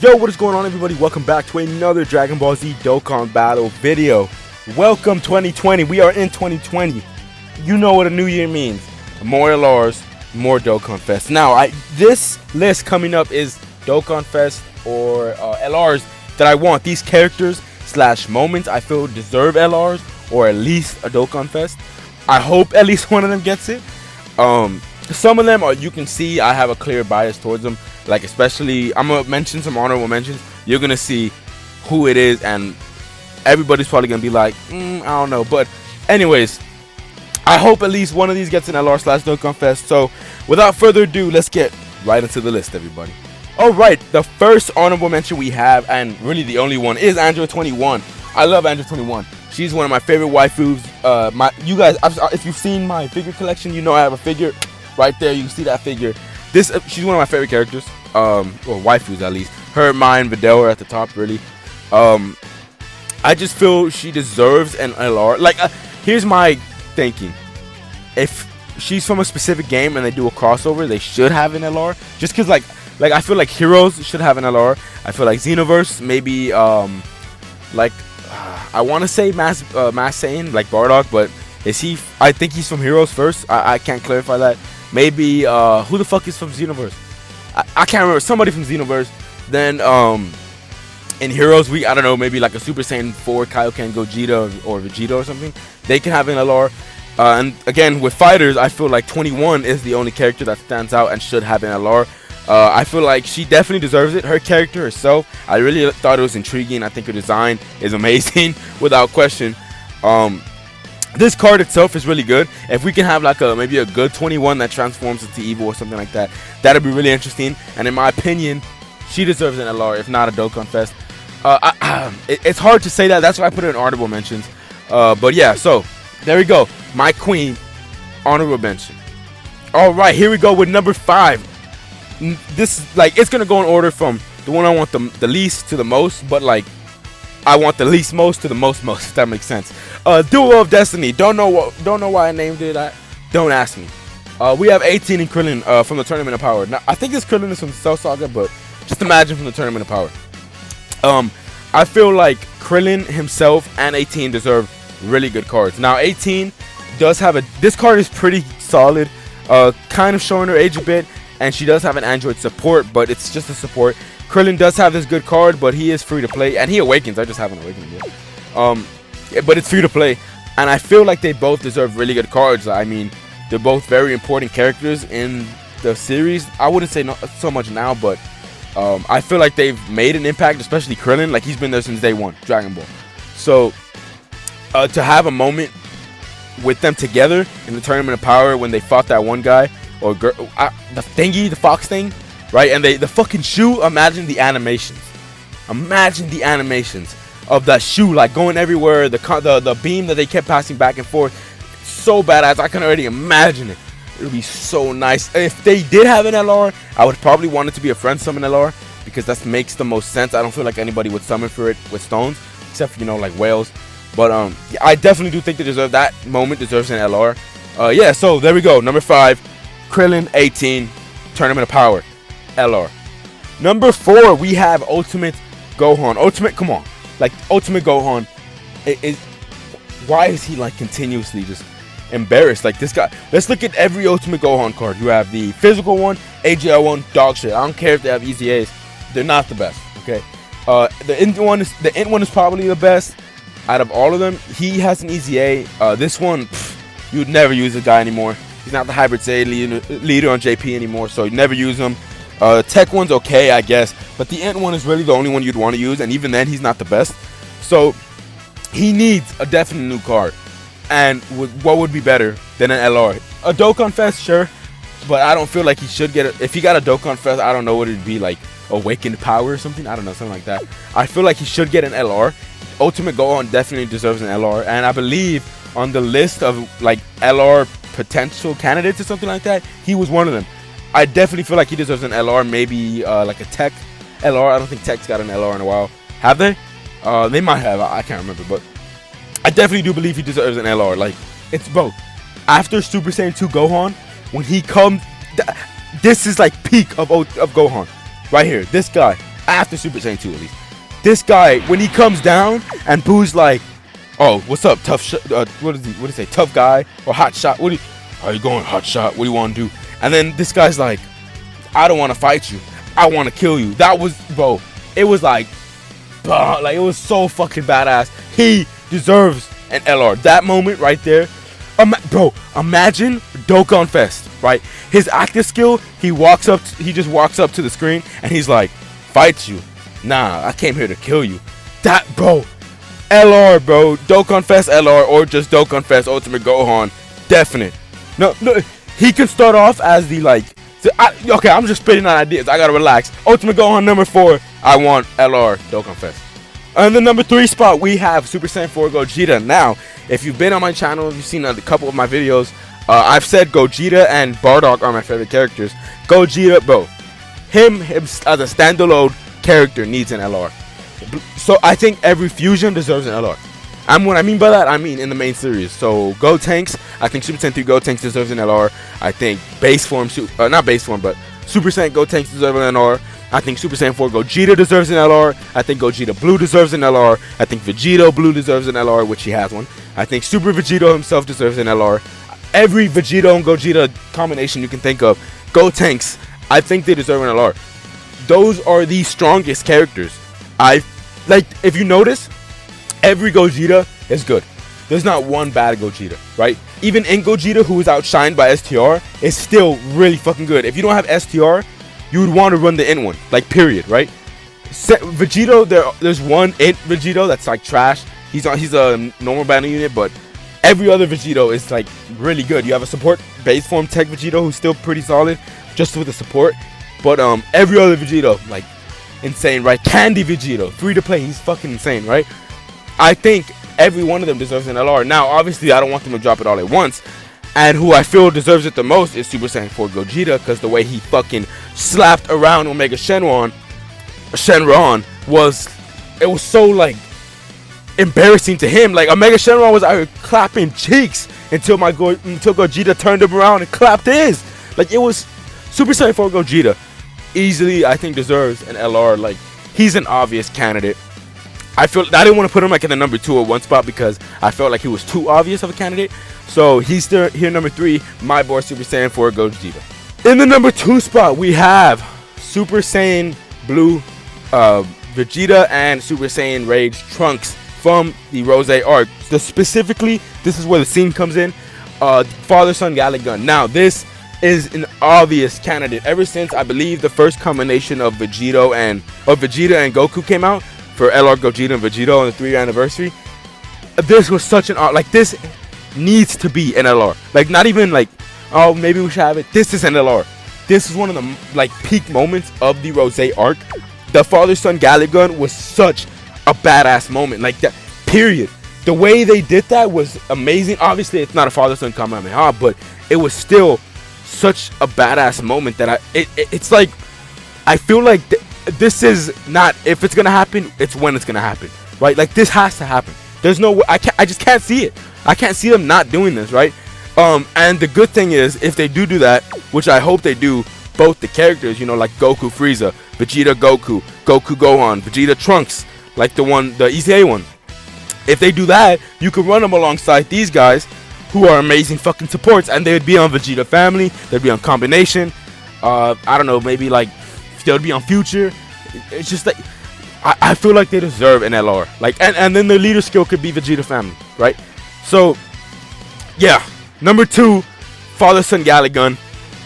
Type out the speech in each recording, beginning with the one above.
Yo, what is going on, everybody? Welcome back to another Dragon Ball Z Dokkan battle video. Welcome 2020. We are in 2020. You know what a new year means. More LRs, more Dokkan Fest. Now, this list coming up is Dokkan Fest or LRs that I want. These characters / moments I feel deserve LRs or at least a Dokkan Fest. I hope at least one of them gets it. Some of them you can see I have a clear bias towards them. Like, especially, I'm gonna mention some honorable mentions. You're gonna see who it is, and everybody's probably gonna be like, I don't know. But anyways, I hope at least one of these gets an LR / Dokkan Fest. So without further ado, let's get right into the list, everybody. Alright, the first honorable mention we have, and really the only one, is Android 21. I love Android 21. She's one of my favorite waifus. You guys, if you've seen my figure collection, you know I have a figure right there. You can see that figure. She's one of my favorite characters, or waifus at least. Her, mine, Videl are at the top, really. I just feel she deserves an LR. Like, here's my thinking. If she's from a specific game and they do a crossover, they should have an LR. Just because, like I feel like Heroes should have an LR. I feel like Xenoverse, maybe, I want to say Mass Saiyan, like Bardock, but is he? I think he's from Heroes first. I can't clarify that. Maybe who the fuck is from Xenoverse? I can't remember. Somebody from Xenoverse. Then in Heroes, I don't know, maybe like a Super Saiyan 4 Kaioken Gogeta or Vegeta or something. They can have an LR. And again, with fighters, I feel like 21 is the only character that stands out and should have an LR. I feel like she definitely deserves it. Her character herself, I really thought it was intriguing. I think her design is amazing, without question. This card itself is really good. If we can have like maybe a good 21 that transforms into evil or something like that, that'd be really interesting. And in my opinion, she deserves an LR, if not a Dokkan Fest. It's hard to say that. That's why I put her in honorable mentions. But yeah, so there we go. My queen, honorable mention. All right, here we go with number 5. This is like, it's gonna go in order from the one I want the least to the most, but like I want the least most to the most, if that makes sense. Duo of Destiny. Don't know why I named it that. Don't ask me. We have 18 and Krillin from the Tournament of Power. Now I think this Krillin is from Cell Saga, but just imagine from the Tournament of Power. I feel like Krillin himself and 18 deserve really good cards. Now 18 does have this card is pretty solid, kind of showing her age a bit, and she does have an Android support, but it's just a support. Krillin does have this good card, but he is free to play, and he awakens. I just haven't awakened yet. But it's free to play, and I feel like they both deserve really good cards. I mean, they're both very important characters in the series. I wouldn't say so much now, but I feel like they've made an impact, especially Krillin. Like, he's been there since day one, Dragon Ball. So to have a moment with them together in the Tournament of Power when they fought that one guy, or girl, the fox thing, right? And the fucking shoe. Imagine the animations. Imagine the animations of that shoe, like going everywhere. The beam that they kept passing back and forth. So badass. I can already imagine it. It would be so nice. If they did have an LR, I would probably want it to be a friend summon LR, because that makes the most sense. I don't feel like anybody would summon for it with stones, except for, like whales. But yeah, I definitely do think they deserve that moment. Deserves an LR. Yeah. So there we go. Number 5. Krillin, 18, Tournament of Power, LR. Number 4, we have Ultimate Gohan. Come on. Like, Ultimate Gohan, why is he, like, continuously just embarrassed? Like, this guy, let's look at every Ultimate Gohan card. You have the physical one, AGL one, dog shit. I don't care if they have EZAs. They're not the best, okay? The int one is probably the best out of all of them. He has an EZA. This one, you'd never use the guy anymore. He's not the Hybrid Saiyan leader on JP anymore, so you never use him. Tech one's okay, I guess, but the Ant one is really the only one you'd want to use, and even then, he's not the best. So he needs a definite new card. And what would be better than an LR? A Dokkan Fest, sure, but I don't feel like he should get it. If he got a Dokkan Fest, I don't know what it'd be, like Awakened Power or something. I don't know, something like that. I feel like he should get an LR. Ultimate Gohan definitely deserves an LR, and I believe on the list of like LR potential candidates or something like that, he was one of them. I definitely feel like he deserves an LR, maybe like a Tech LR. I don't think Tech's got an LR in a while. Have they? They might have. I can't remember, but I definitely do believe he deserves an LR. Like, it's both. After Super Saiyan 2 Gohan, when he comes, this is like peak of Gohan. Right here. This guy. after Super Saiyan 2 at least. This guy, when he comes down and Boo's like, "Oh, what's up, tough what did he say? Tough guy or hot shot? How you going, hot shot? What do you want to do?" And then this guy's like, "I don't want to fight you. I want to kill you." That was, bro. It was like it was so fucking badass. He deserves an LR. That moment right there, bro. Imagine DokkanFest, right? His active skill. He just walks up to the screen and he's like, "Fight you? Nah, I came here to kill you." That, bro. LR, bro. DokkanFest LR or just DokkanFest Ultimate Gohan. Definite. No, he can start off as the okay, I'm just spitting out ideas. I gotta relax. Ultimate Gohan number 4. I want LR DokkanFest. On the number 3 spot, we have Super Saiyan 4 Gogeta. Now, if you've been on my channel, you've seen a couple of my videos. I've said Gogeta and Bardock are my favorite characters. Gogeta, bro, him as a standalone character needs an LR. So I think every fusion deserves an LR. And what I mean by that, I mean in the main series. So Gotenks, I think Super Saiyan 3 Gotenks deserves an LR. I think base form, not base form, but Super Saiyan Gotenks deserve an LR. I think Super Saiyan 4 Gogeta deserves an LR. I think Gogeta Blue deserves an LR. I think Vegito Blue deserves an LR, which he has one. I think Super Vegito himself deserves an LR. Every Vegito and Gogeta combination you can think of. Gotenks, I think they deserve an LR. Those are the strongest characters. If you notice, every Gogeta is good. There's not one bad Gogeta, right? Even in Gogeta, who is outshined by STR, is still really fucking good. If you don't have STR, you would want to run the in one, period, right? Vegito, there's one in Vegito that's like trash. He's a normal battle unit, but every other Vegito is like really good. You have a support base form tech Vegito who's still pretty solid, just with the support. But every other Vegito, like, insane, right? Candy Vegito, free to play, he's fucking insane, right? I think every one of them deserves an LR. Now, obviously, I don't want them to drop it all at once. And who I feel deserves it the most is Super Saiyan 4 Gogeta, because the way he fucking slapped around Omega Shenron was so, like, embarrassing to him. Like, Omega Shenron was out clapping cheeks until Gogeta turned him around and clapped his. Like, it was Super Saiyan 4 Gogeta. Easily, I think, deserves an LR. Like, he's an obvious candidate. I didn't want to put him like in the number 2 or 1 spot because I felt like he was too obvious of a candidate. So he's still here, number 3, my boy Super Saiyan 4 Gogeta. In the number 2 spot, we have Super Saiyan Blue Vegeta and Super Saiyan Rage Trunks from the Rose arc. So specifically, this is where the scene comes in. Father-son Gallic Gun. Now, this is an obvious candidate. Ever since, I believe, the first combination of Vegeta and Goku came out for LR Gogeta and Vegito on the 3-year anniversary, this was such an art. Like, this needs to be an LR. Like, not even like, oh, maybe we should have it. This is an LR. This is one of the like peak moments of the Rose arc. The father-son Gallic Gun was such a badass moment. Like, that, period. The way they did that was amazing. Obviously, it's not a father-son Kamehameha, but it was still such a badass moment that it's like, I feel like this is not if it's gonna happen, it's when it's gonna happen, right? Like, this has to happen. There's no way. I just can't see it. I can't see them not doing this, right? And the good thing is, if they do that, which I hope they do, both the characters, like Goku Frieza, Vegeta Goku, Goku Gohan, Vegeta Trunks, like the EZA one. If they do that, you can run them alongside these guys who are amazing fucking supports, and they would be on Vegeta Family, they'd be on Combination, I don't know, maybe like they would be on Future. It's just like, I feel like they deserve an LR. Like, and then their leader skill could be Vegeta Family, right? So, yeah, number 2, Father-son Gallic Gun.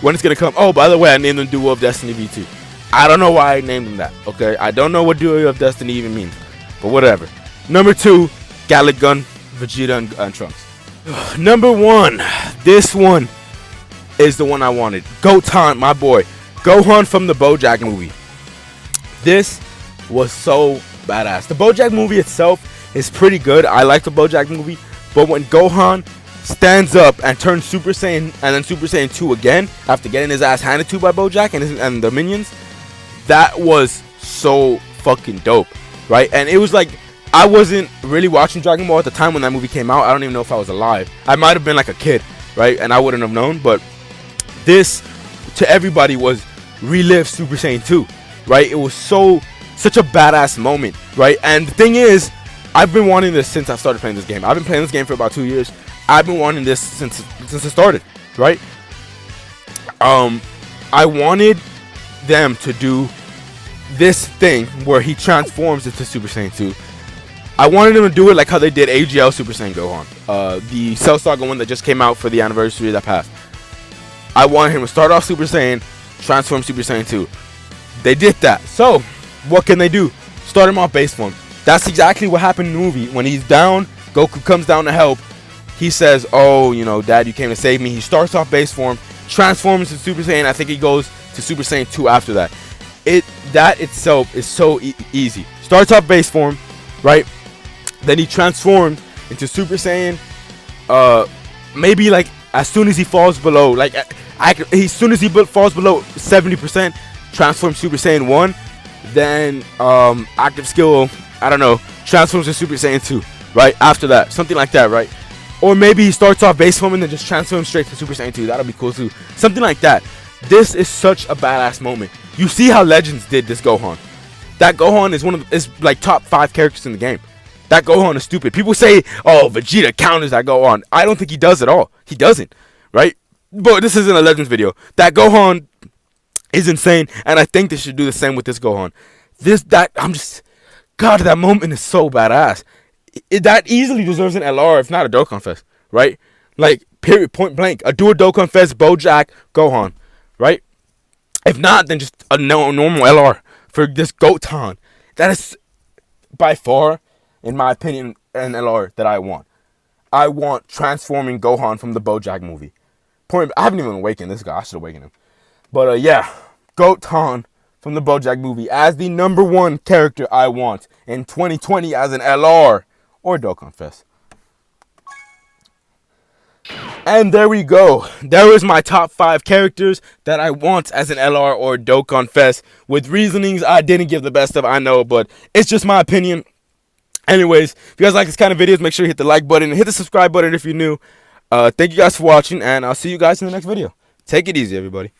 When it's gonna come? Oh, by the way, I named them Duo of Destiny V2. I don't know why I named them that, okay? I don't know what Duo of Destiny even means, but whatever. Number 2, Gallic Gun, Vegeta and Trunks. Number 1, this one is the one I wanted. Goten, my boy. Gohan from the BoJack movie. This was so badass. The BoJack movie itself is pretty good. I like the BoJack movie, but when Gohan stands up and turns Super Saiyan and then Super Saiyan 2 again after getting his ass handed to by BoJack and the minions, that was so fucking dope, right? And it was like, I wasn't really watching Dragon Ball at the time when that movie came out. I don't even know if I was alive. I might have been like a kid, right? And I wouldn't have known. But this, to everybody, was relive Super Saiyan 2, right? It was so such a badass moment, right? And the thing is, I've been wanting this since I started playing this game. I've been playing this game for about 2 years. I've been wanting this since it started, right? I wanted them to do this thing where he transforms into Super Saiyan 2. I wanted them to do it like how they did AGL Super Saiyan Gohan, the Cell Saga one that just came out for the anniversary that passed. I wanted him to start off Super Saiyan, transform Super Saiyan 2. They did that. So, what can they do? Start him off base form. That's exactly what happened in the movie. When he's down, Goku comes down to help. He says, oh, you know, Dad, you came to save me. He starts off base form, transforms to Super Saiyan. I think he goes to Super Saiyan 2 after that. That itself is so easy. Starts off base form, right? Then he transformed into Super Saiyan. Maybe like as soon as he falls below, like as soon as he falls below 70%, transforms Super Saiyan 1. Then active skill, I don't know, transforms to Super Saiyan 2, right? After that, something like that, right? Or maybe he starts off base form and then just transforms straight to Super Saiyan 2. That'll be cool too. Something like that. This is such a badass moment. You see how Legends did this Gohan. That Gohan is like top 5 characters in the game. That Gohan is stupid. People say, oh, Vegeta counters that Gohan. I don't think he does at all. He doesn't, right? But this isn't a Legends video. That Gohan is insane, and I think they should do the same with this Gohan. God, that moment is so badass. That easily deserves an LR, if not a DOKKANFEST, right? Like, period, point blank. Do a DOKKANFEST, Bojack, Gohan, right? If not, then just a normal LR for this Gotan. That is by far, in my opinion, an LR that I want. I want transforming Gohan from the Bojack movie. I haven't even awakened this guy. I should awaken him. But yeah, Gotan from the Bojack movie as the #1 character I want in 2020 as an LR or DOKKANFEST. And there we go. There is my top 5 characters that I want as an LR or DOKKANFEST, with reasonings I didn't give the best of, I know, but it's just my opinion. Anyways, if you guys like this kind of videos, make sure you hit the like button and hit the subscribe button if you're new. Thank you guys for watching, and I'll see you guys in the next video. Take it easy, everybody.